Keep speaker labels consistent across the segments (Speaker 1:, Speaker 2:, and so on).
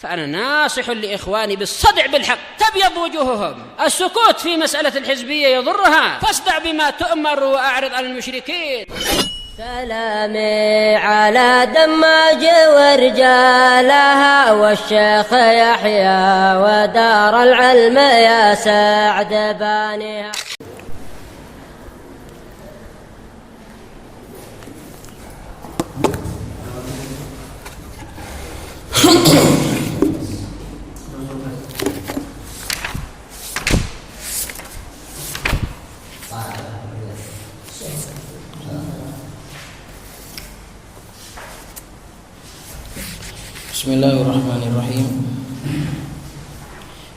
Speaker 1: فأنا ناصح لإخواني بالصدع بالحق تبيض وجوههم. السكوت في مسألة الحزبية يضرها، فاصدع بما تؤمر وأعرض عن المشركين.
Speaker 2: سلامي على دماج ورجالها والشيخ يحيى ودار العلم يا سعد بانيها.
Speaker 3: Bismillahirrahmanirrahim.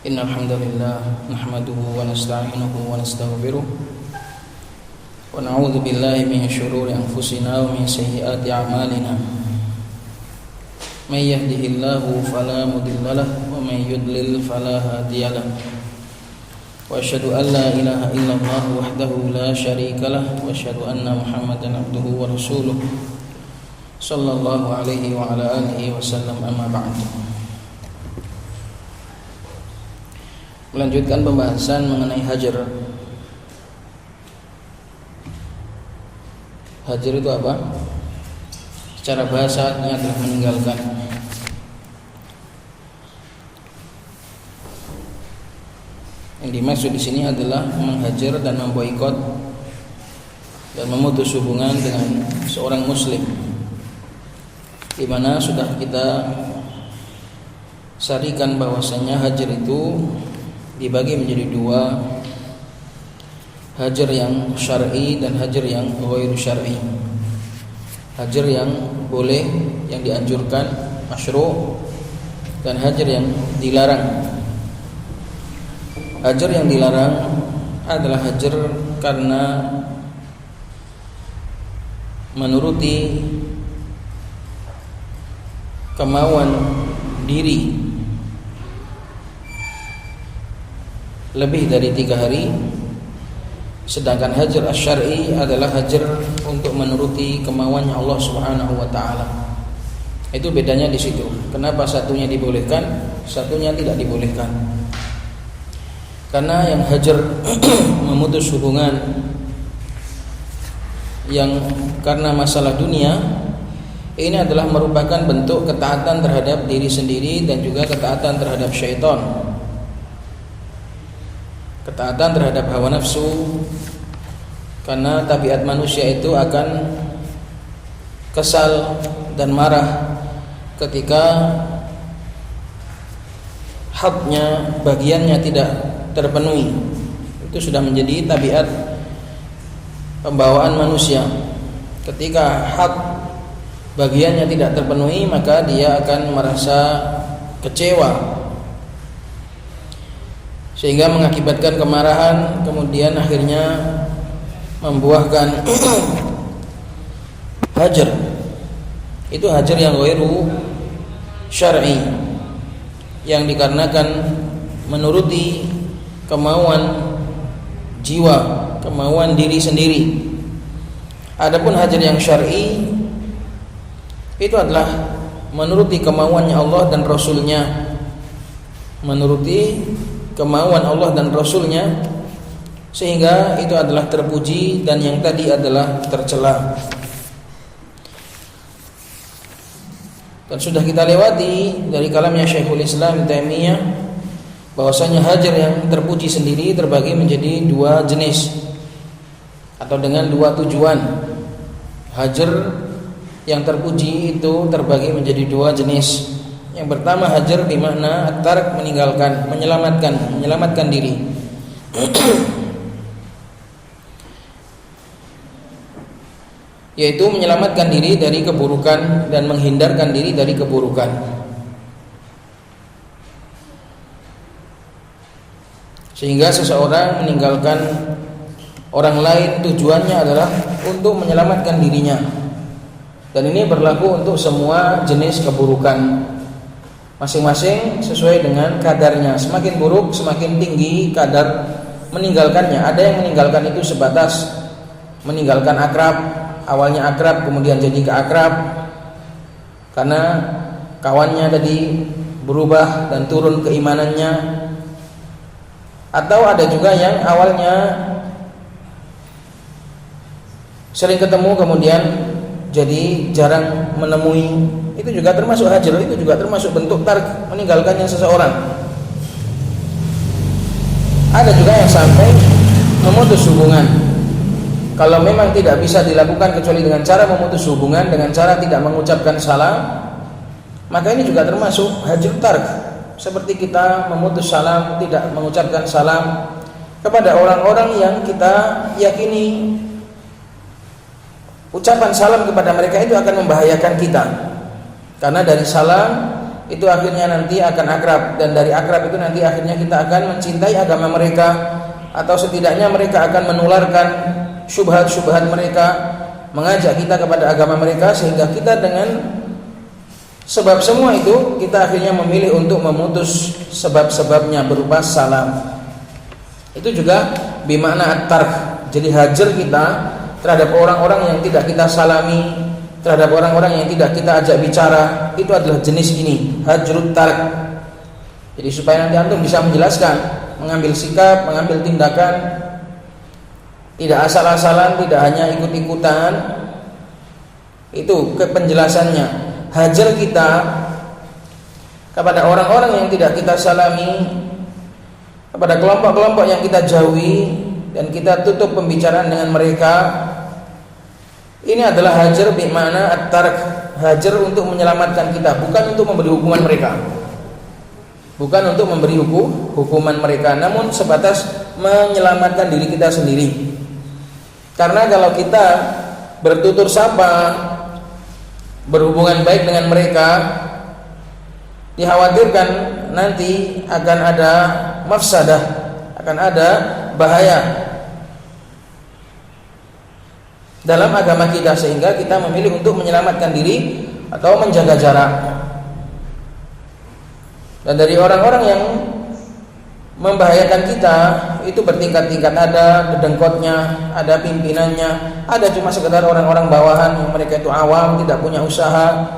Speaker 3: Innal hamdalillah nahmaduhu wa nasta'inuhu wa nastaghfiruh wa na'udzu billahi min shururi anfusina wa min sayyiati a'malina. May yahdihillahu fala mudilla lahu wa may yudlil fala hadiya lahu. Wa asyhadu an la ilaha illallah wahdahu la syarika lahu wa asyhadu anna Muhammadan abduhu wa rasuluh sallallahu alaihi wa ala alihi wasallam, amma ba'du. Melanjutkan pembahasan mengenai hajar. Hajar itu apa? Secara bahasa artinya adalah meninggalkan. Yang dimaksud di sini adalah menghajar dan memboikot dan memutus hubungan dengan seorang muslim, di mana sudah kita sarikan bahwasanya hajar itu dibagi menjadi dua, hajar yang syar'i dan hajar yang ghairu syar'i. Hajar yang boleh, yang dianjurkan, masyru', dan hajar yang dilarang. Hajar yang dilarang adalah hajar karena menuruti kemauan diri lebih dari 3 hari. Sedangkan hajar asy-syar'i adalah hajar untuk menuruti kemauannya Allah Subhanahu wa taala. Itu bedanya di situ. Kenapa satunya dibolehkan, satunya tidak dibolehkan? Karena yang hajar memutus hubungan yang karena masalah dunia, ini adalah merupakan bentuk ketaatan terhadap diri sendiri dan juga ketaatan terhadap syaitan. Ketaatan terhadap hawa nafsu, karena tabiat manusia itu akan kesal dan marah ketika haknya, bagiannya tidak terpenuhi. Itu sudah menjadi tabiat pembawaan manusia. Ketika hak bagiannya tidak terpenuhi, maka dia akan merasa kecewa, sehingga mengakibatkan kemarahan, kemudian akhirnya membuahkan hajar. Itu hajar yang ghairu syar'i, yang dikarenakan menuruti kemauan jiwa, kemauan diri sendiri. Adapun hajar yang syar'i itu adalah menuruti kemauannya Allah dan Rasulnya, menuruti kemauan Allah dan Rasulnya, sehingga itu adalah terpuji dan yang tadi adalah tercela. Dan sudah kita lewati dari kalamnya Syekhul Islam Taimiyah bahwasanya hajar yang terpuji sendiri terbagi menjadi 2 jenis atau dengan 2 tujuan. Hajar yang terpuji itu terbagi menjadi 2 jenis. Yang pertama hajar bermakna at-tark, meninggalkan, menyelamatkan diri. Yaitu menyelamatkan diri dari keburukan dan menghindarkan diri dari keburukan. Sehingga seseorang meninggalkan orang lain tujuannya adalah untuk menyelamatkan dirinya. Dan ini berlaku untuk semua jenis keburukan, masing-masing sesuai dengan kadarnya. Semakin buruk, semakin tinggi kadar meninggalkannya. Ada yang meninggalkan itu sebatas meninggalkan akrab, awalnya akrab kemudian jadi keakrab karena kawannya tadi berubah dan turun keimanannya. Atau ada juga yang awalnya sering ketemu kemudian jadi jarang menemui. Itu juga termasuk hajar, itu juga termasuk bentuk tark, meninggalkannya seseorang. Ada juga yang sampai memutus hubungan. Kalau memang tidak bisa dilakukan kecuali dengan cara memutus hubungan, dengan cara tidak mengucapkan salam, maka ini juga termasuk hajar tark. Seperti kita memutus salam, tidak mengucapkan salam kepada orang-orang yang kita yakini ucapan salam kepada mereka itu akan membahayakan kita. Karena dari salam itu akhirnya nanti akan akrab, dan dari akrab itu nanti akhirnya kita akan mencintai agama mereka, atau setidaknya mereka akan menularkan syubhat-syubhat mereka, mengajak kita kepada agama mereka, sehingga kita dengan sebab semua itu kita akhirnya memilih untuk memutus sebab-sebabnya berupa salam. Itu juga bimakna at-tark. Jadi hajar kita terhadap orang-orang yang tidak kita salami, terhadap orang-orang yang tidak kita ajak bicara, itu adalah jenis ini, hajrut tark. Jadi supaya nanti antum bisa menjelaskan, mengambil sikap, mengambil tindakan, tidak asal-asalan, tidak hanya ikut-ikutan. Itu penjelasannya. Hajar kita kepada orang-orang yang tidak kita salami, kepada kelompok-kelompok yang kita jauhi dan kita tutup pembicaraan dengan mereka, ini adalah hajar bimana at-tark, hajar untuk menyelamatkan kita, bukan untuk memberi hukuman mereka, bukan untuk memberi hukuman mereka, namun sebatas menyelamatkan diri kita sendiri. Karena kalau kita bertutur sapa, berhubungan baik dengan mereka, dikhawatirkan nanti akan ada mafsadah, akan ada bahaya dalam agama kita, sehingga kita memilih untuk menyelamatkan diri atau menjaga jarak. Dan dari orang-orang yang membahayakan kita itu bertingkat-tingkat, ada dedengkotnya, ada pimpinannya, ada cuma sekedar orang-orang bawahan yang mereka itu awam, tidak punya usaha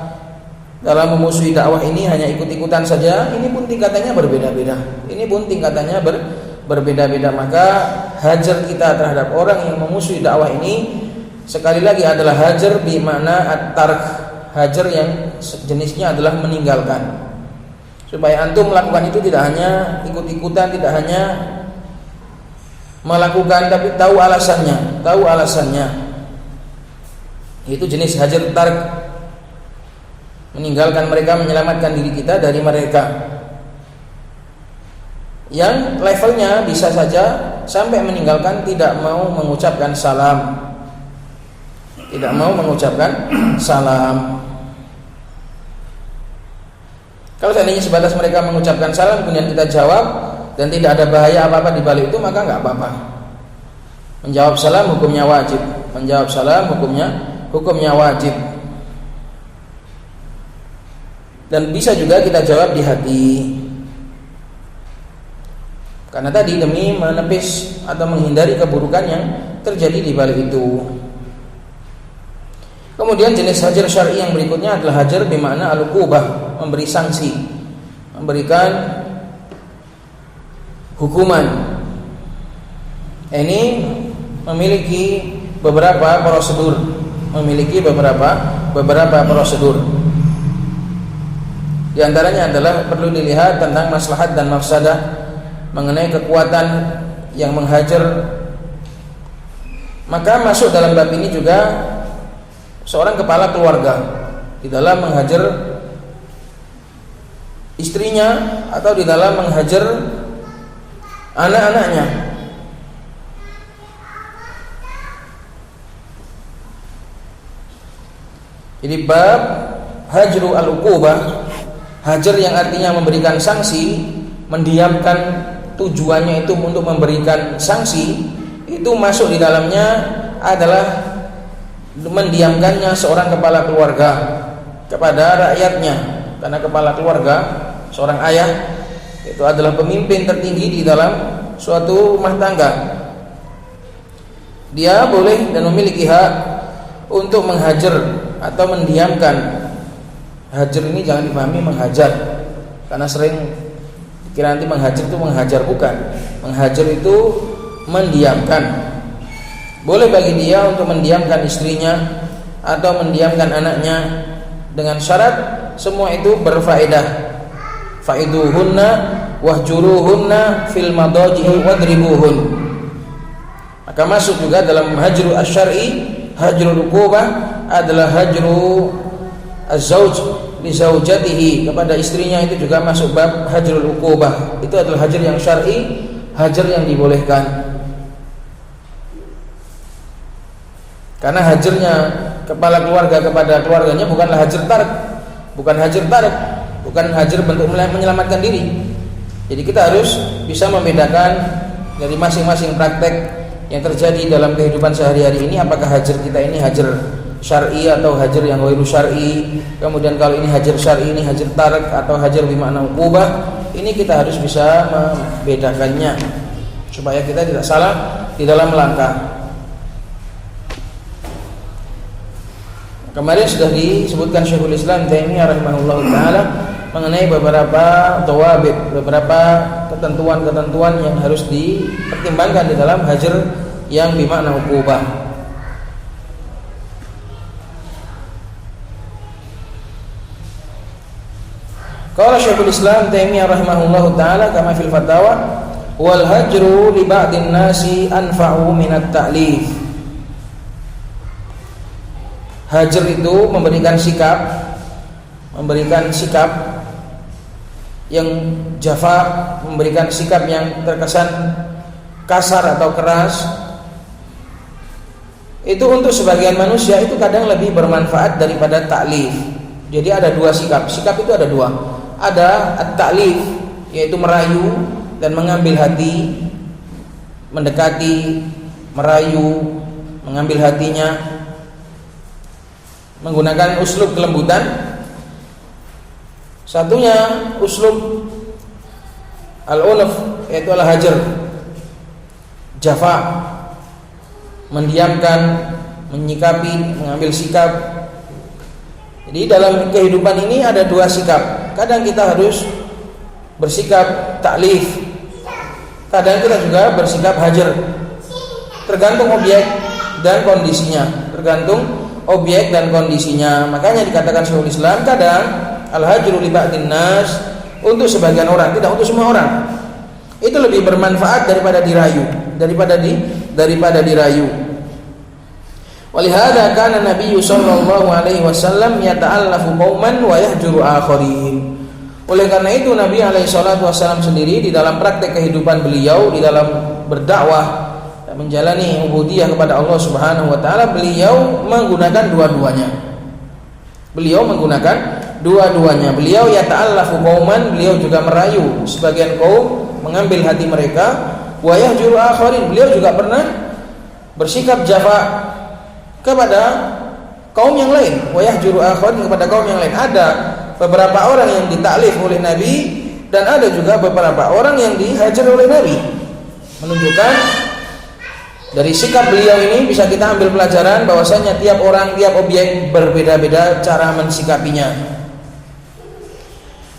Speaker 3: dalam memusuhi dakwah ini, hanya ikut-ikutan saja. Ini pun tingkatannya berbeda-beda. Ini pun tingkatannya berbeda-beda. Maka hajar kita terhadap orang yang memusuhi dakwah ini sekali lagi adalah hajar bimana at-tark, hajar yang jenisnya adalah meninggalkan. Supaya antum melakukan itu tidak hanya ikut-ikutan, tidak hanya melakukan, tapi tahu alasannya. Itu jenis hajar tark, meninggalkan mereka, menyelamatkan diri kita dari mereka. Yang levelnya bisa saja sampai meninggalkan tidak mau mengucapkan salam, tidak mau mengucapkan salam. Kalau seandainya sebatas mereka mengucapkan salam kemudian kita jawab dan tidak ada bahaya apa-apa di balik itu, maka enggak apa-apa. Menjawab salam hukumnya wajib. Menjawab salam hukumnya wajib. Dan bisa juga kita jawab di hati. Karena tadi demi menepis atau menghindari keburukan yang terjadi di balik itu. Kemudian jenis hajar syar'i yang berikutnya adalah hajar bermakna al-uqubah, memberi sanksi, memberikan hukuman. Ini memiliki beberapa prosedur, Di antaranya adalah perlu dilihat tentang maslahat dan mafsadah mengenai kekuatan yang menghajar. Maka masuk dalam bab ini juga seorang kepala keluarga di dalam menghajar istrinya atau di dalam menghajar anak-anaknya. Jadi bab hajru al-uqubah, hajar yang artinya memberikan sanksi, mendiamkan, tujuannya itu untuk memberikan sanksi, itu masuk di dalamnya adalah mendiamkannya seorang kepala keluarga kepada rakyatnya. Karena kepala keluarga, seorang ayah, itu adalah pemimpin tertinggi di dalam suatu rumah tangga. Dia boleh dan memiliki hak untuk menghajar atau mendiamkan. Hajar ini jangan dipahami menghajar. Karena sering kira nanti menghajar itu menghajar, bukan. Menghajar itu mendiamkan. Boleh bagi dia untuk mendiamkan istrinya atau mendiamkan anaknya, dengan syarat semua itu berfaedah. Faiduhunna wahjuruhunna fil madaji'i wadribuhun. Maka masuk juga dalam hajru asy-syar'i, hajrul uqubah adalah hajru az-zauj li zaujatihi, kepada istrinya itu juga masuk bab hajrul uqubah. Itu adalah hajar yang syar'i, hajar yang dibolehkan. Karena hajarnya kepala keluarga kepada keluarganya bukanlah hajar tarik, bukan hajar tarik, bukan hajar bentuk menyelamatkan diri. Jadi kita harus bisa membedakan dari masing-masing praktek yang terjadi dalam kehidupan sehari-hari ini, apakah hajar kita ini hajar syar'i atau hajar yang ghairu syar'i. Kemudian kalau ini hajar syar'i, ini hajar tarik atau hajar bermakna uqubah. Ini kita harus bisa membedakannya supaya kita tidak salah di dalam melangkah. Kemarin sudah disebutkan Syekhul Islam Taimiyah rahimahullahu taala mengenai beberapa dhawabit, beberapa ketentuan-ketentuan yang harus dipertimbangkan di dalam hajar yang bermakna uqubah. Qala Syekhul Islam Taimiyah rahimahullahu taala kama fil fatawa, wal hajru li ba'din nasi anfa'u minat ta'lif. Hajar itu memberikan sikap yang jafa, memberikan sikap yang terkesan kasar atau keras. Itu untuk sebagian manusia itu kadang lebih bermanfaat daripada ta'lif. Jadi ada dua sikap. Sikap itu ada dua. Ada at-ta'lif, yaitu merayu dan mengambil hati, mendekati, merayu, mengambil hatinya, menggunakan uslub kelembutan. Satunya uslub al-unuf, yaitu al-hajar, jafa, mendiamkan, menyikapi, mengambil sikap. Jadi dalam kehidupan ini ada dua sikap. Kadang kita harus bersikap ta'lif, kadang kita juga bersikap hajar. Tergantung objek dan kondisinya, tergantung objek dan kondisinya. Makanya dikatakan Syekhul Islam kadang al-hajru li ba'din nas, untuk sebagian orang, tidak untuk semua orang. Itu lebih bermanfaat daripada dirayu, daripada dirayu. Walihada kana Nabi sallallahu alaihi wasallam yata'allafu qauman wa yahjuru akharin. Oleh karena itu Nabi alaihi salatu wasallam sendiri di dalam praktek kehidupan beliau, di dalam berdakwah, menjalani ubudiyah kepada Allah Subhanahu wa taala, beliau menggunakan dua-duanya. Beliau yata'allafu qauman, beliau juga merayu sebagian kaum, mengambil hati mereka. Wa yahjuru akharin, beliau juga pernah bersikap jafa kepada kaum yang lain. Wa yahjuru akharin, kepada kaum yang lain. Ada beberapa orang yang ditaklif oleh Nabi dan ada juga beberapa orang yang dihajar oleh Nabi. Menunjukkan dari sikap beliau ini bisa kita ambil pelajaran bahwasanya tiap orang, tiap objek berbeda-beda cara mensikapinya.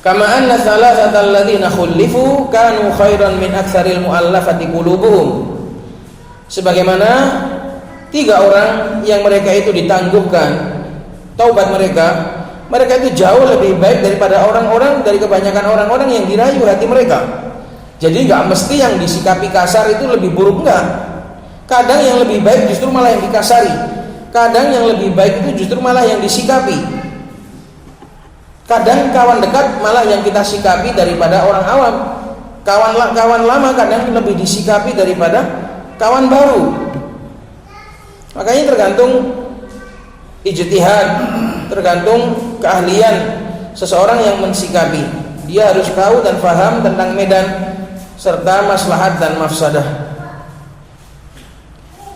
Speaker 3: Kama anna thalathatal ladzina khulifu kanu khairan min aktsaril muallafati qulubuhum. Sebagaimana tiga orang yang mereka itu ditangguhkan taubat mereka itu jauh lebih baik daripada dari kebanyakan orang-orang yang dirayu hati mereka. Jadi enggak mesti yang disikapi kasar itu lebih buruk, enggak. Kadang yang lebih baik justru malah yang dikasari. Kadang yang lebih baik itu justru malah yang disikapi. Kadang kawan dekat malah yang kita sikapi daripada orang awam. Kawan lama kadang lebih disikapi daripada kawan baru. Makanya tergantung ijtihad, tergantung keahlian seseorang yang mensikapi. Dia harus tahu dan paham tentang medan serta maslahat dan mafsadah.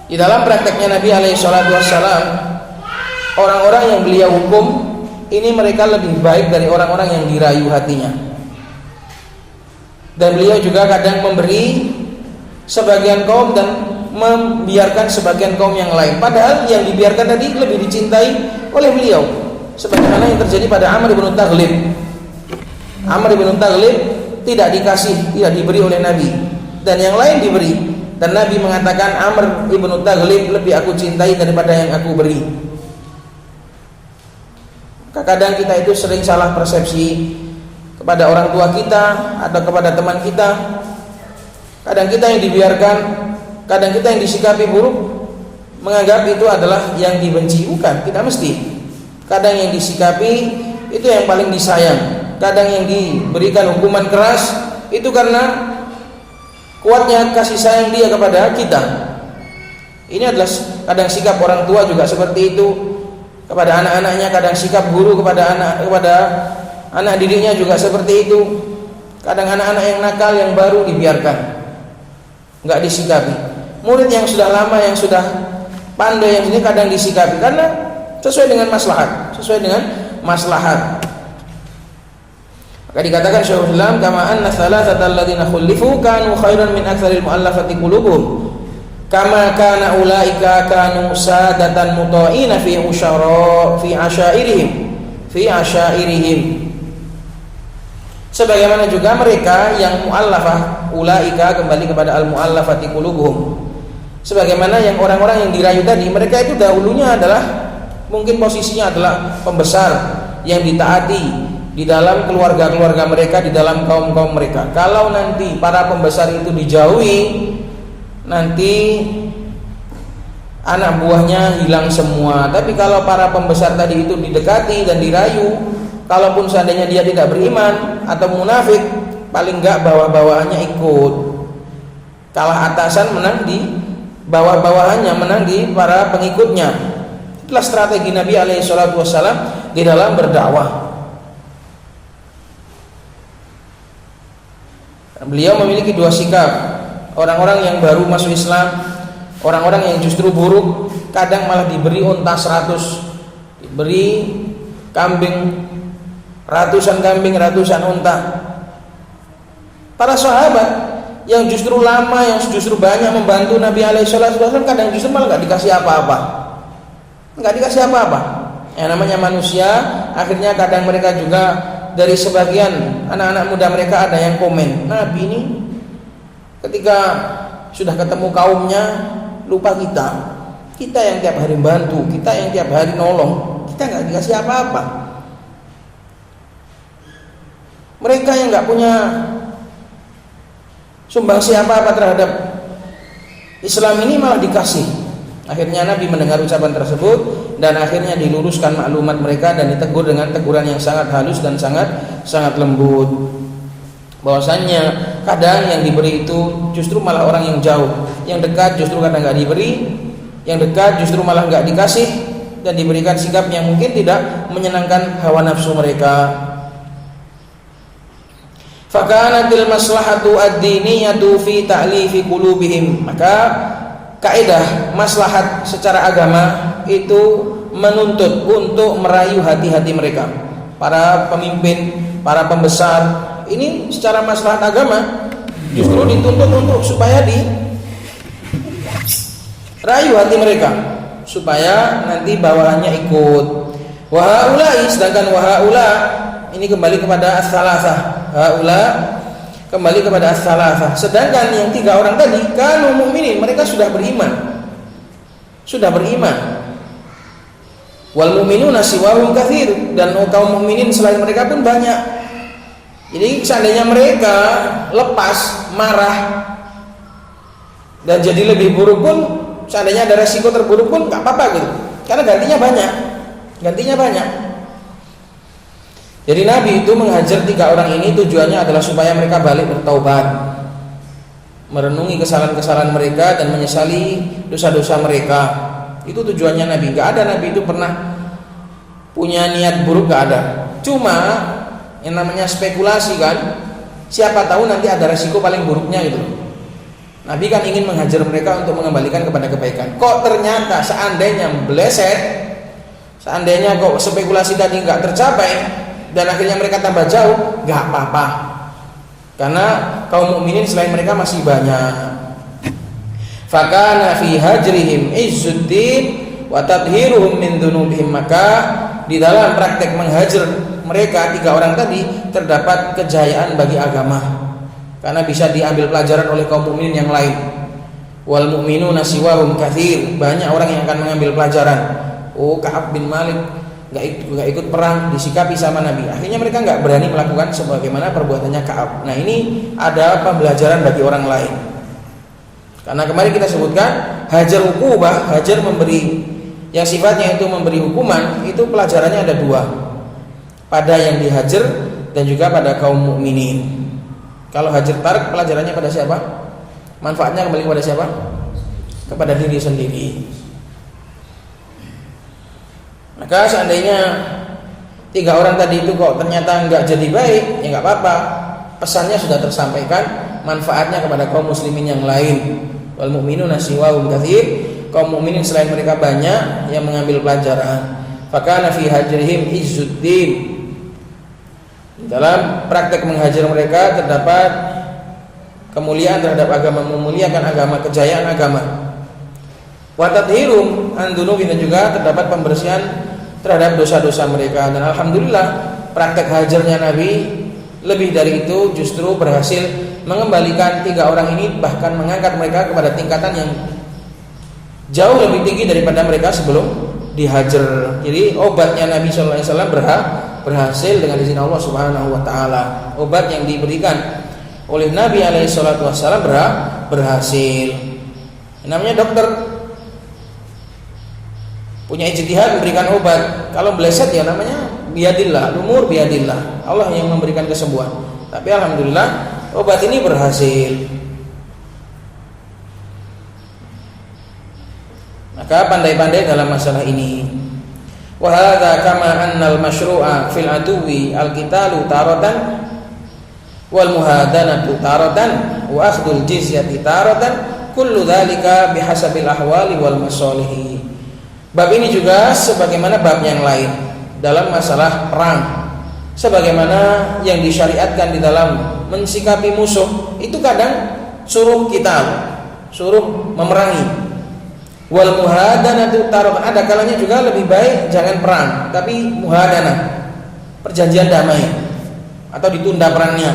Speaker 3: Di dalam prakteknya Nabi alaihi salatu wassalam, orang-orang yang beliau hukum ini mereka lebih baik dari orang-orang yang dirayu hatinya. Dan beliau juga kadang memberi sebagian kaum dan membiarkan sebagian kaum yang lain. Padahal yang dibiarkan tadi lebih dicintai oleh beliau. Sebagaimana yang terjadi pada Amr bin Taghlib. Amr bin Taghlib tidak dikasih, tidak diberi oleh Nabi, dan yang lain diberi. Dan Nabi mengatakan Amr bin Taghlib lebih aku cintai daripada yang aku beri. Kadang kita itu sering salah persepsi kepada orang tua kita atau kepada teman kita. Kadang kita yang dibiarkan, kadang kita yang disikapi buruk, menganggap itu adalah yang dibenci. Bukan, tidak mesti. Kadang yang disikapi itu yang paling disayang. Kadang yang diberikan hukuman keras itu karena kuatnya kasih sayang dia kepada kita. Ini adalah kadang sikap orang tua juga seperti itu kepada anak-anaknya, kadang sikap guru kepada anak didiknya juga seperti itu. Kadang anak-anak yang nakal yang baru dibiarkan, enggak disikapi. Murid yang sudah lama, yang sudah pandai, yang ini kadang disikapi karena sesuai dengan maslahat. Maka dikatakan Syekhul Islam, kama anna thalathatal ladzina khulifu kanu khairan min aktsaril muallafati qulubuhum. Kama kana ulaika kanu sadatan muta'ina fi asyairihim. Sebagaimana juga mereka yang muallafah, ulaika kembali kepada al-muallafati qulubuhum. Sebagaimana yang orang-orang yang dirayu tadi, mereka itu dahulunya adalah mungkin posisinya adalah pembesar yang ditaati di dalam keluarga-keluarga mereka, di dalam kaum-kaum mereka. Kalau nanti para pembesar itu dijauhi, nanti anak buahnya hilang semua. Tapi kalau para pembesar tadi itu didekati dan dirayu, kalaupun seandainya dia tidak beriman atau munafik, paling enggak bawah-bawahannya ikut. Kalah atasan menang di bawah-bawahannya, menang di para pengikutnya. Itulah strategi Nabi alaihissalatu wassalam di dalam berdakwah. Beliau memiliki dua sikap. Orang-orang yang baru masuk Islam, orang-orang yang justru buruk, kadang malah diberi unta 100, diberi kambing, ratusan kambing, ratusan unta. Para sahabat yang justru lama, yang justru banyak membantu Nabi alaihissalam, kadang justru malah gak dikasih apa-apa. Gak dikasih apa-apa. Yang namanya manusia, akhirnya kadang mereka juga, dari sebagian anak-anak muda mereka ada yang komen, Nabi ini ketika sudah ketemu kaumnya lupa kita yang tiap hari bantu, kita yang tiap hari nolong, kita nggak dikasih apa-apa. Mereka yang nggak punya sumbangsi apa-apa terhadap Islam ini malah dikasih. Akhirnya Nabi mendengar ucapan tersebut dan akhirnya diluruskan maklumat mereka dan ditegur dengan teguran yang sangat halus dan sangat lembut. Bahwasannya kadang yang diberi itu justru malah orang yang jauh, yang dekat justru kadang nggak diberi, yang dekat justru malah nggak dikasih dan diberikan sikap yang mungkin tidak menyenangkan hawa nafsu mereka. Fakanatil maslahatu ad-diniyatu fi ta'lifi qulubihim. Maka kaidah maslahat secara agama itu menuntut untuk merayu hati-hati mereka. Para pemimpin, para pembesar, ini secara maslahat agama justru dituntut untuk supaya dirayu hati mereka, supaya nanti bawahannya ikut. Wahaulai, sedangkan wahaula ini kembali kepada as-salasah. Haula kembali kepada as-salasah. Sedangkan yang tiga orang tadi kanu mukminin, mereka sudah beriman. Wal mu'minuna siwahum katsir, dan kaum mukminin selain mereka pun banyak. Jadi seandainya mereka lepas marah dan jadi lebih buruk pun, seandainya ada resiko terburuk pun enggak apa-apa gitu. Karena gantinya banyak. Jadi Nabi itu menghajar tiga orang ini tujuannya adalah supaya mereka balik bertaubat, merenungi kesalahan-kesalahan mereka dan menyesali dosa-dosa mereka. Itu tujuannya Nabi. Gak ada Nabi itu pernah punya niat buruk, gak ada. Cuma yang namanya spekulasi kan, siapa tahu nanti ada resiko paling buruknya gitu. Nabi kan ingin menghajar mereka untuk mengembalikan kepada kebaikan. Kok ternyata seandainya meleset, seandainya kok spekulasi tadi gak tercapai dan akhirnya mereka tambah jauh, gak apa-apa, karena kaum mukminin selain mereka masih banyak. Fakana fi hajrihim izzuddin wa tadhiruhum min dzunubihim. Maka di dalam praktek menghajar mereka 3 orang tadi terdapat kejayaan bagi agama, karena bisa diambil pelajaran oleh kaum mukminin yang lain. Wal mu'minuna siwahum katsir, banyak orang yang akan mengambil pelajaran. Oh, Ka'ab bin Malik nggak ikut perang, disikapi sama Nabi. Akhirnya mereka nggak berani melakukan sebagaimana perbuatannya Ka'ab. Nah, ini ada pembelajaran bagi orang lain. Karena kemarin kita sebutkan hajar uqubah, hajar memberi yang sifatnya itu memberi hukuman, itu pelajarannya ada 2. Pada yang dihajar dan juga pada kaum mukminin. Kalau hajar tarik pelajarannya pada siapa? Manfaatnya kembali kepada siapa? Kepada diri sendiri. Maka seandainya 3 orang tadi itu kok ternyata nggak jadi baik, ya nggak apa-apa. Pesannya sudah tersampaikan, manfaatnya kepada kaum muslimin yang lain. Wal mu'minuna siwahum katsir, kaum mukminin selain mereka banyak yang mengambil pelajaran. Fakana fi hajrihim izzuddin, dalam praktek menghajar mereka terdapat kemuliaan terhadap agama, memuliakan agama, kejayaan agama. Wa tadhirum an dunubi, dan juga terdapat pembersihan terhadap dosa-dosa mereka. Dan alhamdulillah praktek hajarnya Nabi lebih dari itu justru berhasil mengembalikan 3 orang ini, bahkan mengangkat mereka kepada tingkatan yang jauh lebih tinggi daripada mereka sebelum dihajar. Jadi obatnya Nabi sallallahu alaihi wasallam berhasil dengan izin Allah Subhanahu wa taala. Obat yang diberikan oleh Nabi alaihi salatu wasallam berhasil. Namanya dokter punya ijtihad memberikan obat. Kalau meleset ya namanya biadillah, umur biadillah. Allah yang memberikan kesembuhan. Tapi alhamdulillah obat ini berhasil. Maka pandai-pandai dalam masalah ini. Wa hadza kama annal masyru'a fil aduwi al-qitalu taratan wal muhadanatu taratan wa akhdul jizyati taratan, kullu dzalika bihasabil ahwali wal masalihi. Bab ini juga sebagaimana bab yang lain dalam masalah perang, sebagaimana yang disyariatkan di dalam mensikapi musuh, itu kadang suruh kita, suruh memerangi. Wal muhadanatu tarokan, ada kalanya juga lebih baik jangan perang, tapi muhadanah, perjanjian damai atau ditunda perangnya.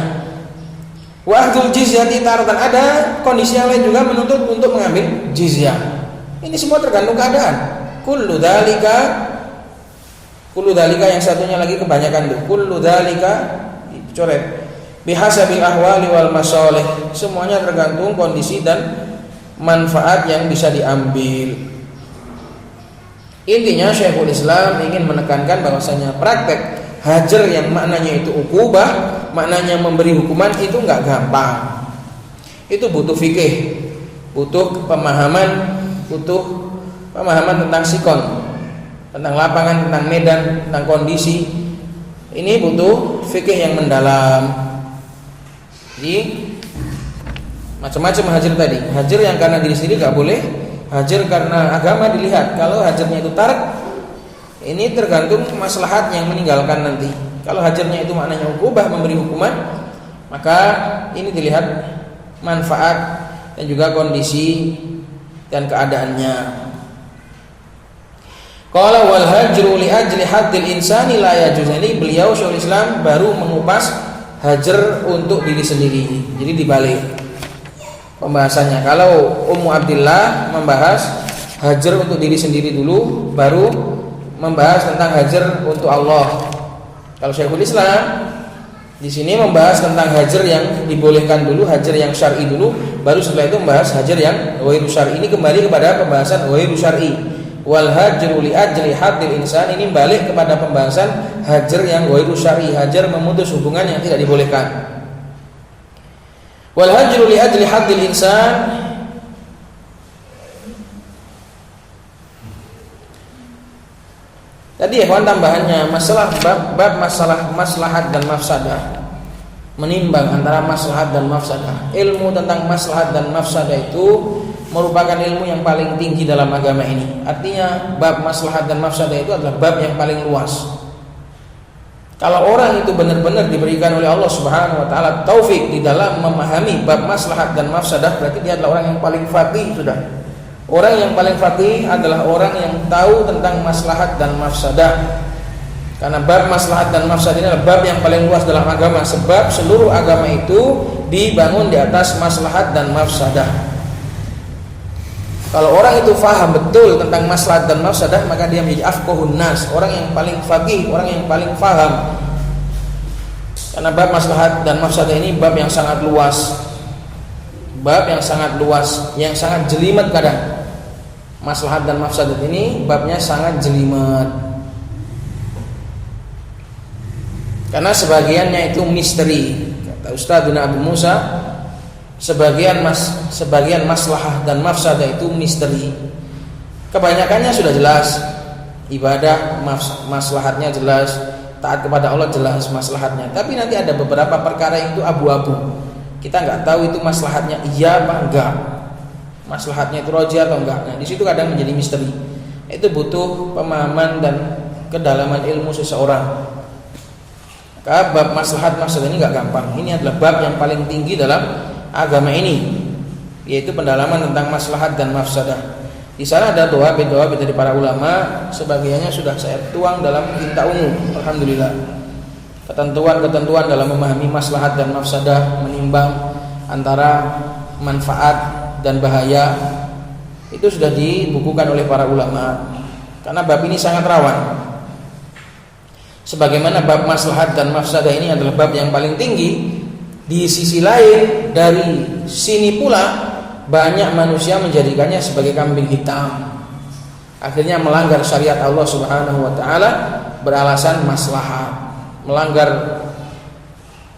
Speaker 3: Wa akhdul jizyati tarokan, ada kondisi yang lain juga menuntut untuk mengambil jizyah. Ini semua tergantung keadaan. Kullu dzalika yang satunya lagi kebanyakan tuh. Kullu dzalika coret bihasabil ahwali wal masalih, semuanya tergantung kondisi dan manfaat yang bisa diambil. Intinya Syekhul Islam ingin menekankan bahwasanya praktek hajar yang maknanya itu ukubah, maknanya memberi hukuman, itu enggak gampang. Itu butuh fikih, butuh pemahaman tentang sikon, tentang lapangan, tentang medan, tentang kondisi. Ini butuh fikih yang mendalam. Jadi macam-macam hajar tadi. Hajar yang karena diri sendiri nggak boleh, hajar karena agama dilihat. Kalau hajarnya itu tarik, ini tergantung maslahat yang meninggalkan nanti. Kalau hajarnya itu maknanya ukubah, memberi hukuman, maka ini dilihat manfaat dan juga kondisi dan keadaannya. Qala wal hajru li ajli haddil insani la yajuz. Ini beliau Syekhul Islam baru mengupas hajar untuk diri sendiri. Jadi dibalik pembahasannya. Kalau Ummu Abdillah membahas hajar untuk diri sendiri dulu, baru membahas tentang hajar untuk Allah. Kalau Syekhul Islam di sini membahas tentang hajar yang dibolehkan dulu, hajar yang syar'i dulu, baru setelah itu membahas hajar yang ghairu syar'i. Ini kembali kepada pembahasan ghairu syar'i. Wal hajru li ajli haddil insan, ini balik kepada pembahasan hajar yang ghairu syar'i, hajar memutus hubungan yang tidak dibolehkan. Wal hajru li ajli haddil insan, tadi ikhwan tambahannya masalah bab masalah maslahat dan mafsadah, menimbang antara maslahat dan mafsadah. Ilmu tentang maslahat dan mafsadah itu merupakan ilmu yang paling tinggi dalam agama ini. Artinya bab maslahat dan mafsadah itu adalah bab yang paling luas. Kalau orang itu benar-benar diberikan oleh Allah Subhanahu wa taala taufik di dalam memahami bab maslahat dan mafsadah, berarti dia adalah orang yang paling faqih sudah. Orang yang paling faqih adalah orang yang tahu tentang maslahat dan mafsadah. Karena bab maslahat dan mafsadah ini adalah bab yang paling luas dalam agama, sebab seluruh agama itu dibangun di atas maslahat dan mafsadah. Kalau orang itu faham betul tentang maslahat dan mafsadah, maka dia menjadi afqahun nas, orang yang paling faqih, orang yang paling faham. Karena bab maslahat dan mafsadah ini bab yang sangat luas. Bab yang sangat luas, yang sangat jelimet kadang. Maslahat dan mafsadat ini babnya sangat jelimet. Karena sebagiannya itu misteri. Kata Ustadzuna Abu Musa, sebagian maslahah dan mafsadah itu misteri. Kebanyakannya sudah jelas. Ibadah maslahatnya jelas, taat kepada Allah jelas maslahatnya. Tapi nanti ada beberapa perkara yang itu abu-abu. Kita nggak tahu itu maslahatnya iya apa enggak. Maslahatnya itu roji atau enggak. Nah, di situ kadang menjadi misteri. Itu butuh pemahaman dan kedalaman ilmu seseorang. Maka bab maslahat mafsadah ini enggak gampang. Ini adalah bab yang paling tinggi dalam agama ini, yaitu pendalaman tentang maslahat dan mafsadah. Di sana ada doa dari para ulama, sebagiannya sudah saya tuang dalam tinta ungu. Alhamdulillah. Ketentuan dalam memahami maslahat dan mafsadah, menimbang antara manfaat dan bahaya, itu sudah dibukukan oleh para ulama. Karena bab ini sangat rawan. Sebagaimana bab maslahat dan mafsadah ini adalah bab yang paling tinggi, di sisi lain dari sini pula banyak manusia menjadikannya sebagai kambing hitam. Akhirnya melanggar syariat Allah Subhanahu wa taala beralasan maslahat, melanggar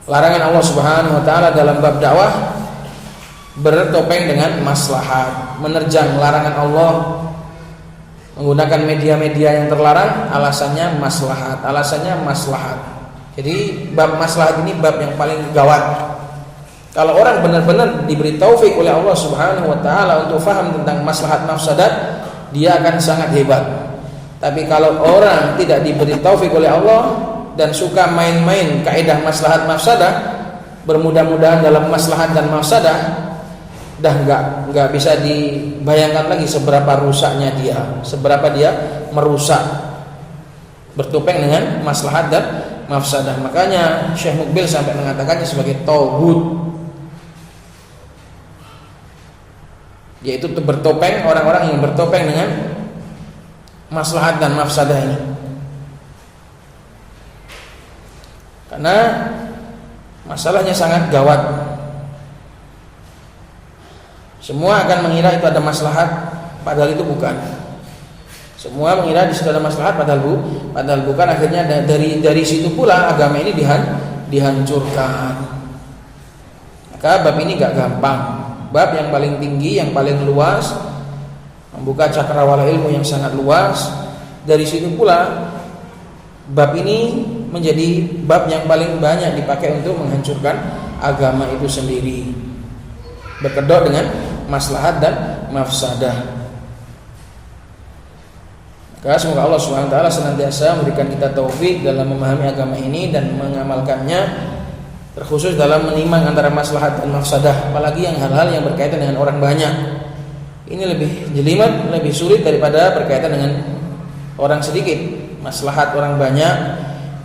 Speaker 3: larangan Allah Subhanahu wa taala dalam bab dakwah bertopeng dengan maslahat, menerjang larangan Allah menggunakan media-media yang terlarang, alasannya maslahat. Jadi bab maslahat ini bab yang paling gawat. Kalau orang benar-benar diberi taufik oleh Allah Subhanahu wa taala untuk faham tentang maslahat mafsadat, dia akan sangat hebat. Tapi kalau orang tidak diberi taufik oleh Allah dan suka main-main kaidah maslahat mafsadah, bermudah-mudahan dalam maslahat dan mafsadah, dah nggak bisa dibayangkan lagi seberapa rusaknya dia, seberapa dia merusak, bertopeng dengan maslahat dan mafsadah. Makanya Syekh Mukbil sampai mengatakannya sebagai tauhid, yaitu bertopeng, orang-orang yang bertopeng dengan maslahat dan mafsadah ini. Karena masalahnya sangat gawat. Semua akan mengira itu ada maslahat, padahal itu bukan. Semua mengira di situ ada maslahat, padahal bukan. Akhirnya dari situ pula agama ini dihancurkan. Maka bab ini gak gampang. Bab yang paling tinggi, yang paling luas, membuka cakrawala ilmu yang sangat luas. Dari situ pula bab ini menjadi bab yang paling banyak dipakai untuk menghancurkan agama itu sendiri, berkedok dengan maslahat dan mafsadah. Maka semoga Allah SWT senantiasa memberikan kita taufik dalam memahami agama ini dan mengamalkannya, terkhusus dalam menimbang antara maslahat dan mafsadah, apalagi yang hal-hal yang berkaitan dengan orang banyak. Ini lebih jelimet, lebih sulit daripada berkaitan dengan orang sedikit. Maslahat orang banyak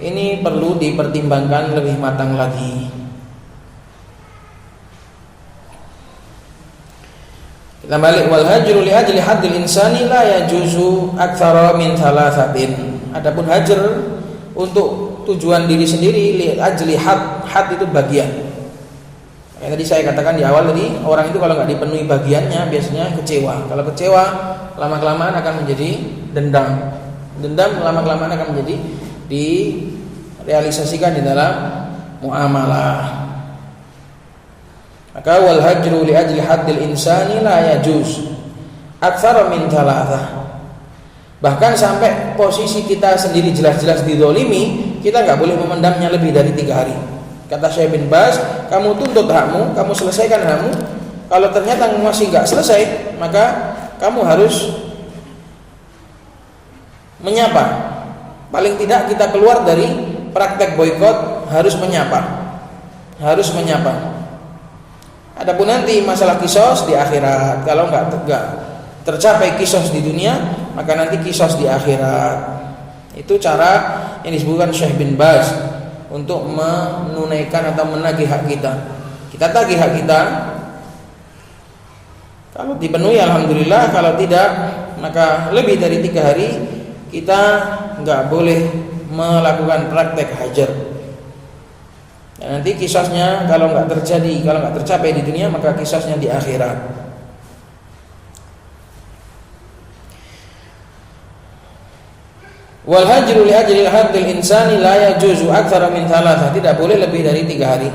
Speaker 3: ini perlu dipertimbangkan lebih matang lagi. Kita balik, wal hajru li ajli haddil insani la yajuzu aktsara min thalathatin. Adapun hajar untuk tujuan diri sendiri, li ajli had itu bagian. Yang tadi saya katakan di awal tadi, orang itu kalau nggak dipenuhi bagiannya biasanya kecewa. Kalau kecewa, lama-kelamaan akan menjadi dendam. Dendam lama-kelamaan akan menjadi direalisasikan di dalam muamalah. Maka wal hajru li ajli haddil insani la yajuz aktsara min thalathah. Bahkan sampai posisi kita sendiri jelas-jelas dizalimi, kita nggak boleh memendamnya lebih dari 3 hari. Kata Syekh bin Baz, kamu tuntut hakmu, kamu selesaikan hakmu. Kalau ternyata masih nggak selesai, maka kamu harus menyapa. Paling tidak kita keluar dari praktek boikot, harus menyapa. Adapun nanti masalah kisos di akhirat, kalau nggak tercapai kisos di dunia, maka nanti kisos di akhirat. Itu cara yang disebutkan Syekh bin Baz untuk menunaikan atau menagih hak kita. Kita tagih hak kita. Kalau dipenuhi alhamdulillah, kalau tidak maka lebih dari 3 hari kita nggak boleh melakukan praktek hajar. Dan nanti kisahnya kalau nggak terjadi, kalau nggak tercapai di dunia, maka kisahnya di akhirat. Wal hajru li ajli al-haddil insani la yajuzu aktsara min 3, tidak boleh lebih dari 3 hari.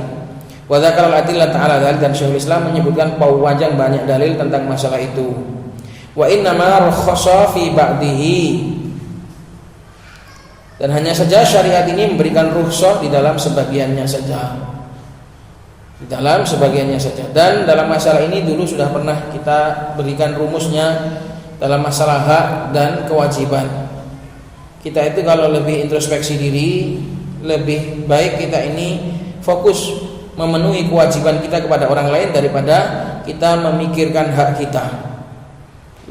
Speaker 3: Wa dzakara al-adillah ta'ala dalil, dan Syekhul Islam menyebutkan panjang banyak dalil tentang masalah itu. Wa inna ma rakhasa fi ba'dihi, dan hanya saja syariat ini memberikan rukhsah di dalam sebagiannya saja. Di dalam sebagiannya saja. Dan dalam masalah ini dulu sudah pernah kita berikan rumusnya dalam masalah hak dan kewajiban. Kita itu kalau lebih introspeksi diri, lebih baik kita ini fokus memenuhi kewajiban kita kepada orang lain daripada kita memikirkan hak kita.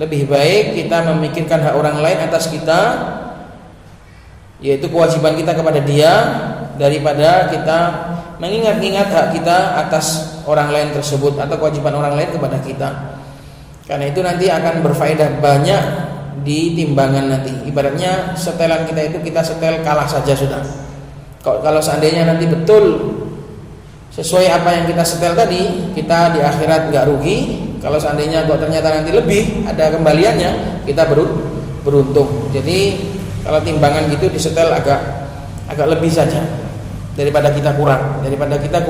Speaker 3: Lebih baik kita memikirkan hak orang lain atas kita, yaitu kewajiban kita kepada dia, daripada kita mengingat-ingat hak kita atas orang lain tersebut atau kewajiban orang lain kepada kita. Karena itu nanti akan berfaedah banyak di timbangan nanti. Ibaratnya setelan kita itu kita setel kalah saja sudah. Kalau seandainya nanti betul sesuai apa yang kita setel tadi, kita di akhirat nggak rugi. Kalau seandainya kok ternyata nanti lebih ada kembaliannya, kita beruntung. Jadi kalau timbangan gitu disetel agak lebih saja daripada kita kurang, daripada kita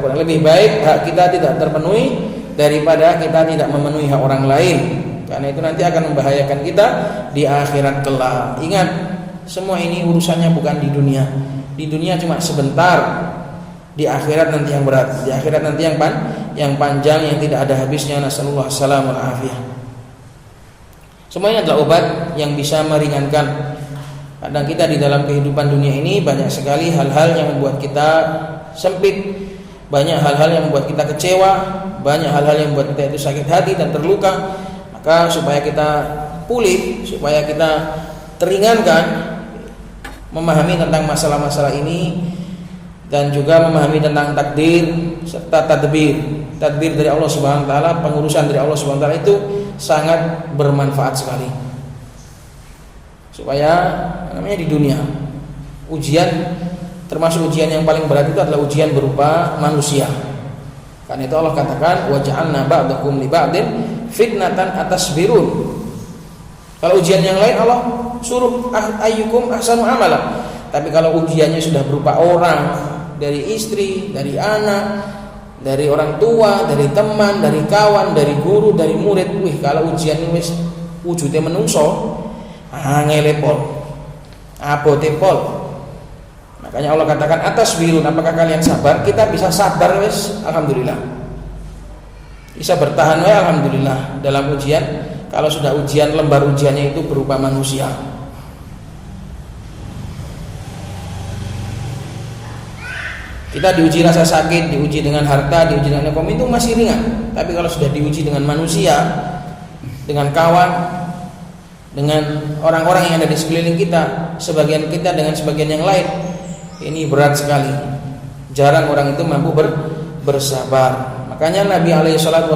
Speaker 3: kurang. Lebih baik hak kita tidak terpenuhi daripada kita tidak memenuhi hak orang lain. Karena itu nanti akan membahayakan kita di akhirat kelak. Ingat, semua ini urusannya bukan di dunia. Di dunia cuma sebentar. Di akhirat nanti yang berat. Di akhirat nanti yang panjang, yang tidak ada habisnya. Nasallallahu salamul afiyah. Semuanya adalah obat yang bisa meringankan. Kadang kita di dalam kehidupan dunia ini banyak sekali hal-hal yang membuat kita sempit, banyak hal-hal yang membuat kita kecewa, banyak hal-hal yang membuat kita itu sakit hati dan terluka. Maka supaya kita pulih, supaya kita teringankan memahami tentang masalah-masalah ini, dan juga memahami tentang takdir serta tadbir dari Allah Subhanahu wa taala, pengurusan dari Allah Subhanahu wa taala itu sangat bermanfaat sekali. Supaya namanya di dunia ujian, termasuk ujian yang paling berat itu adalah ujian berupa manusia. Karena itu Allah katakan wa ja'alna ba'dakum li ba'din fitnatan atasbirun. Kalau ujian yang lain Allah suruh ayyukum ahsanu amala. Tapi kalau ujiannya sudah berupa orang, dari istri, dari anak, dari orang tua, dari teman, dari kawan, dari guru, dari murid, kalau ujian ini wis wujude menungso, ngelepol, abote pol. Makanya Allah katakan atasbirun, apakah kalian sabar? Kita bisa sabar wis, alhamdulillah. Bisa bertahan wis, alhamdulillah dalam ujian. Kalau sudah ujian, lembar ujiannya itu berupa manusia. Kita diuji rasa sakit, diuji dengan harta, diuji dengan ekonomi itu masih ringan. Tapi kalau sudah diuji dengan manusia, dengan kawan, dengan orang-orang yang ada di sekeliling kita, sebagian kita dengan sebagian yang lain, ini berat sekali. Jarang orang itu mampu bersabar. Makanya Nabi SAW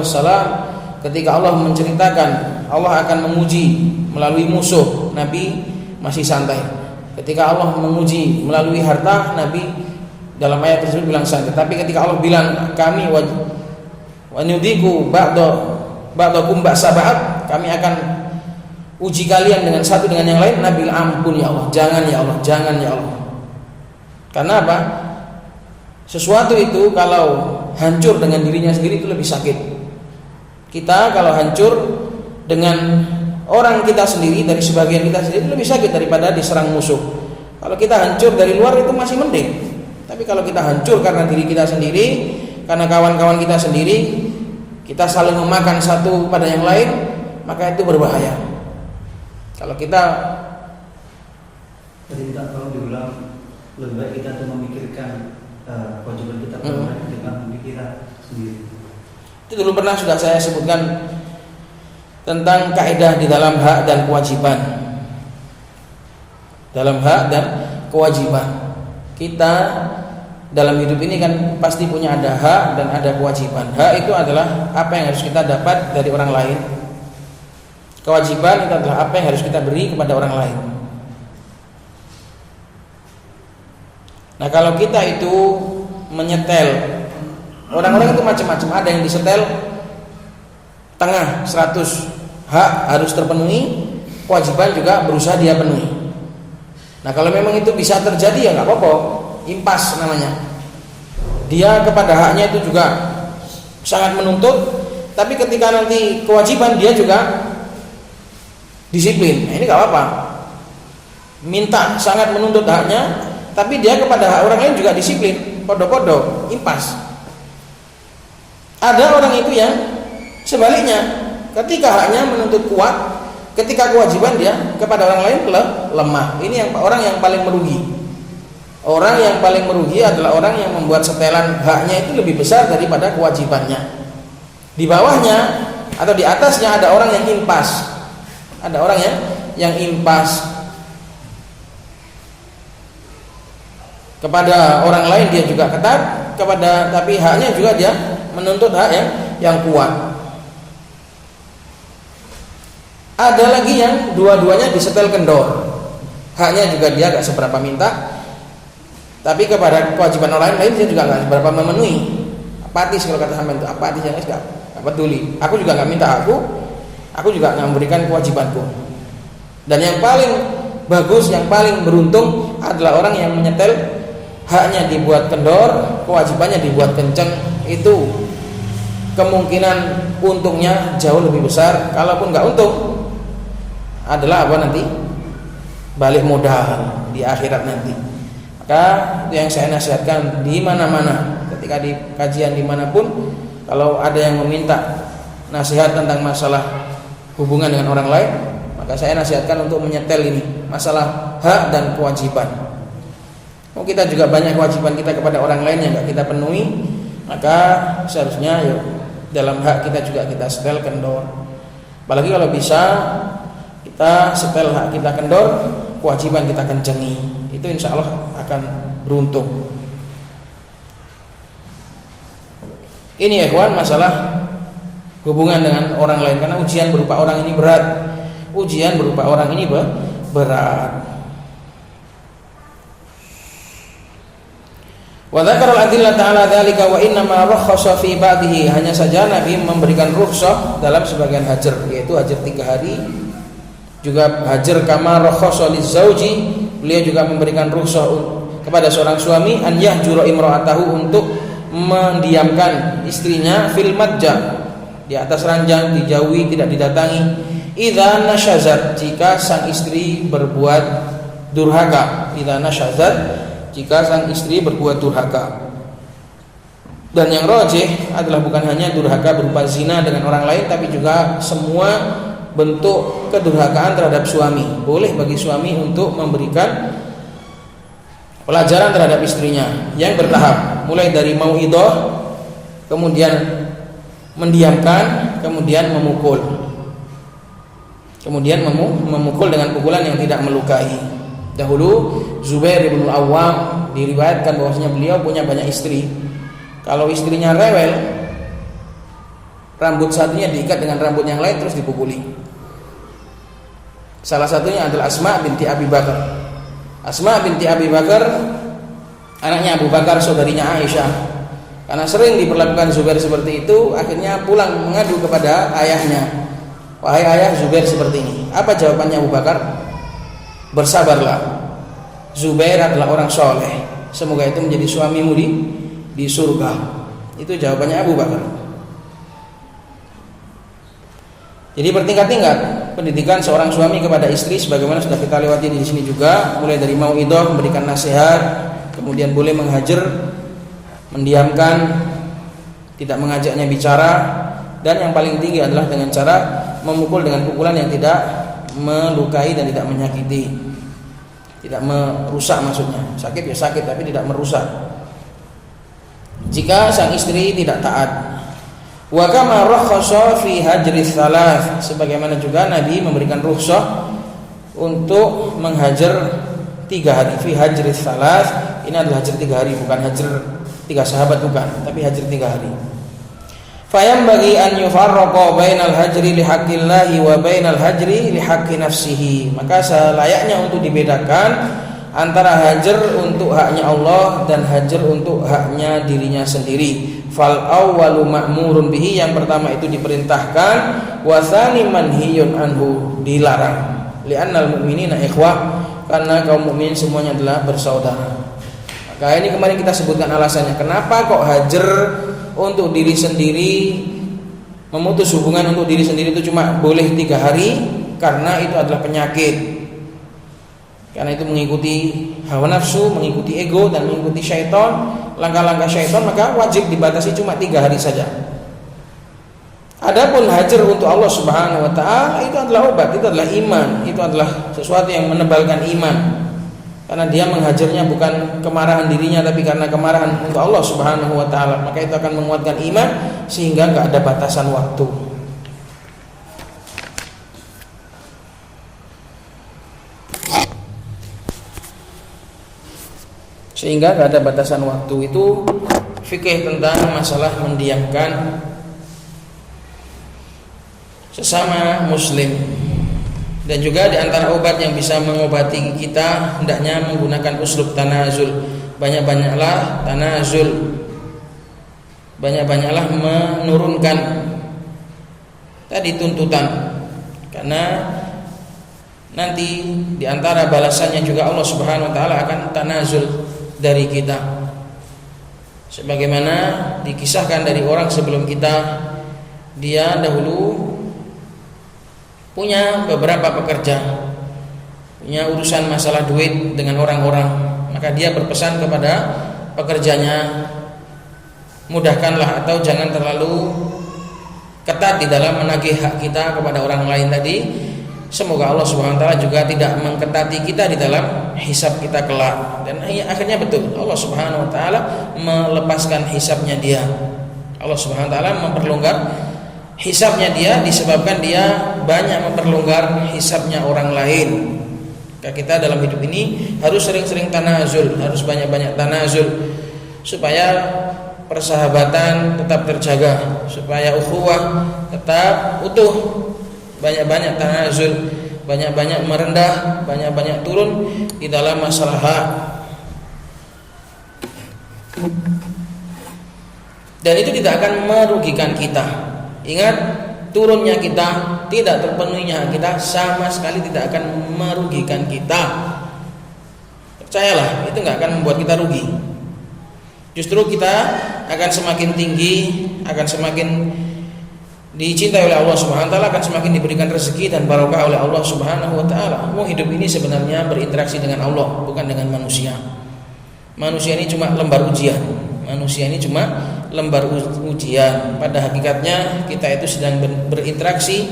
Speaker 3: ketika Allah menceritakan Allah akan menguji melalui musuh, Nabi masih santai. Ketika Allah menguji melalui harta, Nabi dalam ayat tersebut bilang santai. Tapi ketika Allah bilang kami wanudiku ba'dakum ba'sa ba'd, kami akan uji kalian dengan satu dengan yang lain, Nabi ampun ya Allah, jangan ya Allah, jangan ya Allah. Karena apa? Sesuatu itu kalau hancur dengan dirinya sendiri itu lebih sakit. Kita kalau hancur dengan orang kita sendiri, dari sebagian kita sendiri itu lebih sakit daripada diserang musuh. Kalau kita hancur dari luar itu masih mending. Tapi kalau kita hancur karena diri kita sendiri, karena kawan-kawan kita sendiri, kita saling memakan satu pada yang lain, maka itu berbahaya. Kalau kita
Speaker 4: kalau diulang, lebih baik kita tuh memikirkan kewajiban kita dengan pemikiran sendiri.
Speaker 3: Itu dulu pernah sudah saya sebutkan tentang kaidah di dalam hak dan kewajiban. dalam hak dan kewajiban. Kita dalam hidup ini kan pasti punya ada hak dan ada kewajiban. Hak itu adalah apa yang harus kita dapat dari orang lain. Kewajiban itu adalah apa yang harus kita beri kepada orang lain. Nah, kalau kita itu menyetel, orang-orang itu macam-macam. Ada yang disetel tengah 100, hak harus terpenuhi, kewajiban juga berusaha dia penuhi. Nah, kalau memang itu bisa terjadi ya nggak apa-apa, impas namanya. Dia kepada haknya itu juga sangat menuntut, tapi ketika nanti kewajiban dia juga disiplin. Nah, ini nggak apa-apa. Minta sangat menuntut haknya, tapi dia kepada hak orang lain juga disiplin, podo-podo, impas. Ada orang itu yang sebaliknya, ketika haknya menuntut kuat, ketika kewajiban dia kepada orang lain lemah. Ini yang orang yang paling merugi. Orang yang paling merugi adalah orang yang membuat setelan haknya itu lebih besar daripada kewajibannya. Di bawahnya atau di atasnya ada orang yang impas. Ada orang yang impas. Kepada orang lain dia juga ketat, tapi haknya juga dia menuntut hak yang kuat. Ada lagi yang dua-duanya disetel kendor. Haknya juga dia gak seberapa minta, tapi kepada kewajiban orang lain dia juga gak seberapa memenuhi. Apatis kalau kata sampean itu, apatis yang gak peduli. Aku juga gak minta aku juga gak memberikan kewajibanku. Dan yang paling bagus, yang paling beruntung adalah orang yang menyetel haknya dibuat kendor, kewajibannya dibuat kenceng. Itu kemungkinan untungnya jauh lebih besar. Kalaupun nggak untung, adalah apa nanti? Balik modal di akhirat nanti. Maka itu yang saya nasihatkan di mana-mana, ketika di kajian dimanapun, kalau ada yang meminta nasihat tentang masalah hubungan dengan orang lain, maka saya nasihatkan untuk menyetel ini, masalah hak dan kewajiban. Kita juga banyak kewajiban kita kepada orang lain yang nggak kita penuhi, maka seharusnya dalam hak kita juga kita setel kendor. Apalagi kalau bisa kita setel hak kita kendor, kewajiban kita kencengi, itu insya Allah akan beruntung. Ini ya kawan, masalah hubungan dengan orang lain, karena ujian berupa orang ini berat. Ujian berupa orang ini berat. Wa dzakara al-adillata 'ala dzalika wa inna ma rakhasa fi ba'dihi. Hanya saja Nabi memberikan rukhsah dalam sebagian hajar, yaitu hajar 3 hari. Juga hajar kama rakhasa lizauji, beliau juga memberikan rukhsah kepada seorang suami an yahjura imra'atahu, untuk mendiamkan istrinya fil madja, di atas ranjang, dijauhi, tidak didatangi. Idza nasyazat, jika sang istri berbuat durhaka. Idza nasyazat, jika sang istri berbuat durhaka. Dan yang rajih adalah bukan hanya durhaka berupa zina dengan orang lain, tapi juga semua bentuk kedurhakaan terhadap suami. Boleh bagi suami untuk memberikan pelajaran terhadap istrinya yang bertahap, mulai dari mauidhah, kemudian mendiamkan, kemudian memukul, memukul dengan pukulan yang tidak melukai. Dahulu Zubair bin Al-Awwam diriwayatkan bahwasanya beliau punya banyak istri. Kalau istrinya rewel, rambut satunya diikat dengan rambut yang lain terus dipukuli. Salah satunya adalah Asma binti Abi Bakar. Asma binti Abi Bakar, anaknya Abu Bakar, saudarinya Aisyah. Karena sering diperlakukan Zubair seperti itu, akhirnya pulang mengadu kepada ayahnya. Wahai ayah, Zubair seperti ini. Apa jawabannya Abu Bakar? Bersabarlah, Zubair adalah orang soleh, semoga itu menjadi suamimu di surga. Itu jawabannya Abu Bakar. Jadi bertingkat-tingkat pendidikan seorang suami kepada istri, sebagaimana sudah kita lewati di sini juga, mulai dari mauidhah, memberikan nasihat, kemudian boleh menghajar, mendiamkan, tidak mengajaknya bicara, dan yang paling tinggi adalah dengan cara memukul dengan pukulan yang tidak melukai dan tidak menyakiti, tidak merusak, maksudnya sakit ya sakit tapi tidak merusak jika sang istri tidak taat. Wa kama rakhasa fi hajri tsalath, sebagaimana juga Nabi memberikan rukhsah untuk menghajar 3 hari. Fi hajri salas, ini adalah hajr 3 hari, bukan hajr 3 sahabat, bukan, tapi hajr 3 hari. Fayam bagi an yufarraqa bainal hajri li haqqillahi wa bainal hajri li haqqi nafsihi. Maka selayaknya untuk dibedakan antara hajar untuk haknya Allah dan hajar untuk haknya dirinya sendiri. Fal awwalu ma'murun bihi, yang pertama itu diperintahkan, wa tsani manhiyun anhu, dilarang. Li'annal mu'minina ikhwah, karena kaum mukmin semuanya adalah bersaudara. Maka ini kemarin kita sebutkan alasannya kenapa kok hajar untuk diri sendiri, memutus hubungan untuk diri sendiri itu cuma boleh 3 hari, karena itu adalah penyakit. Karena itu mengikuti hawa nafsu, mengikuti ego, dan mengikuti syaitan, langkah-langkah syaitan, maka wajib dibatasi cuma 3 hari saja. Adapun hajar untuk Allah Subhanahu wa taala itu adalah obat, itu adalah iman, itu adalah sesuatu yang menebalkan iman. Karena dia menghajarnya bukan kemarahan dirinya, tapi karena kemarahan untuk Allah Subhanahu wa taala, maka itu akan menguatkan iman sehingga enggak ada batasan waktu. Sehingga enggak ada batasan waktu. Itu fikih tentang masalah mendiamkan sesama muslim. Dan juga di antara obat yang bisa mengobati kita hendaknya menggunakan uslub tanazul. Banyak-banyaklah tanazul, banyak-banyaklah menurunkan tadi tuntutan, karena nanti di antara balasannya juga Allah Subhanahu wa taala akan tanazul dari kita. Sebagaimana dikisahkan dari orang sebelum kita, dia dahulu punya beberapa pekerja, punya urusan masalah duit dengan orang-orang, maka dia berpesan kepada pekerjanya, mudahkanlah atau jangan terlalu ketat di dalam menagih hak kita kepada orang lain tadi. Semoga Allah Subhanahu wa taala juga tidak mengketati kita di dalam hisab kita kelak. Dan akhirnya betul, Allah Subhanahu wa taala melepaskan hisabnya dia. Allah Subhanahu wa taala memperlonggar hisabnya dia disebabkan dia banyak memperlonggar hisabnya orang lain. Kita dalam hidup ini harus sering-sering tanazul, harus banyak-banyak tanazul supaya persahabatan tetap terjaga, supaya ukhuwah tetap utuh. Banyak-banyak tanazul, banyak-banyak merendah, banyak-banyak turun di dalam masalah hak. Dan itu tidak akan merugikan kita. Ingat, turunnya kita, tidak terpenuhinya hak kita sama sekali tidak akan merugikan kita. Percayalah, itu nggak akan membuat kita rugi. Justru kita akan semakin tinggi, akan semakin dicintai oleh Allah Subhanahu wa taala, akan semakin diberikan rezeki dan barokah oleh Allah Subhanahu wa taala. Hidup ini sebenarnya berinteraksi dengan Allah, bukan dengan manusia. Manusia ini cuma lembar ujian. Manusia ini cuma lembar ujian. Pada hakikatnya kita itu sedang berinteraksi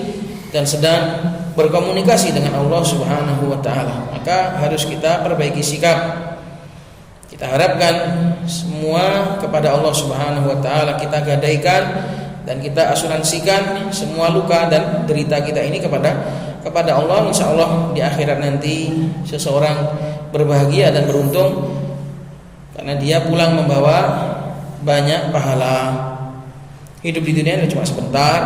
Speaker 3: dan sedang berkomunikasi dengan Allah Subhanahu wa taala. Maka harus kita perbaiki sikap. Kita harapkan semua kepada Allah Subhanahu wa taala, kita gadaikan dan kita asuransikan semua luka dan derita kita ini kepada Allah. Insya Allah di akhirat nanti seseorang berbahagia dan beruntung karena dia pulang membawa banyak pahala. Hidup di dunia ini cuma sebentar.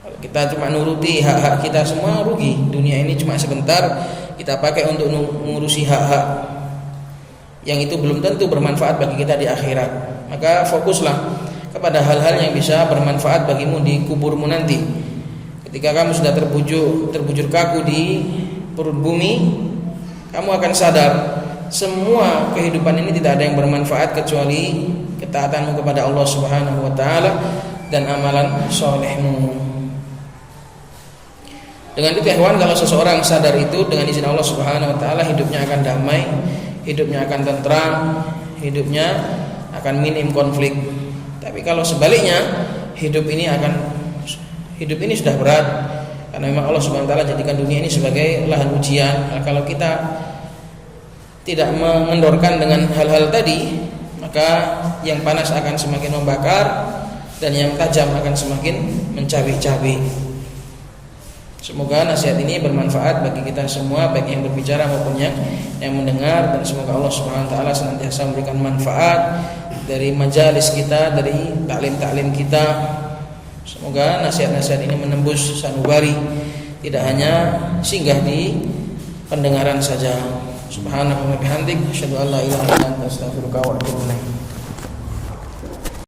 Speaker 3: Kalau kita cuma nuruti hak-hak kita, semua rugi. Dunia ini cuma sebentar, kita pakai untuk mengurusi hak-hak yang itu belum tentu bermanfaat bagi kita di akhirat. Maka fokuslah kepada hal-hal yang bisa bermanfaat bagimu di kuburmu nanti. Ketika kamu sudah terbujur kaku di perut bumi, kamu akan sadar semua kehidupan ini tidak ada yang bermanfaat kecuali ketaatanmu kepada Allah Subhanahu wa taala dan amalan solehmu. Dengan itu ikhwan, kalau seseorang sadar itu, dengan izin Allah Subhanahu wa taala hidupnya akan damai, hidupnya akan tentram, hidupnya akan minim konflik. Tapi kalau sebaliknya, hidup ini sudah berat, karena memang Allah Subhanahu wa taala jadikan dunia ini sebagai lahan ujian. Kalau kita tidak mengendorkan dengan hal-hal tadi, maka yang panas akan semakin membakar dan yang tajam akan semakin mencabik-cabik. Semoga nasihat ini bermanfaat bagi kita semua, baik yang berbicara maupun yang mendengar, dan semoga Allah Subhanahu wa taala senantiasa memberikan manfaat dari majalis kita, dari taklim-taklim kita. Semoga nasihat-nasihat ini menembus sanubari, tidak hanya singgah di pendengaran saja. Subhanallah wa bihamdik, asyhadu an la ilaha illa anta, astaghfiruka wa atubu ilaik.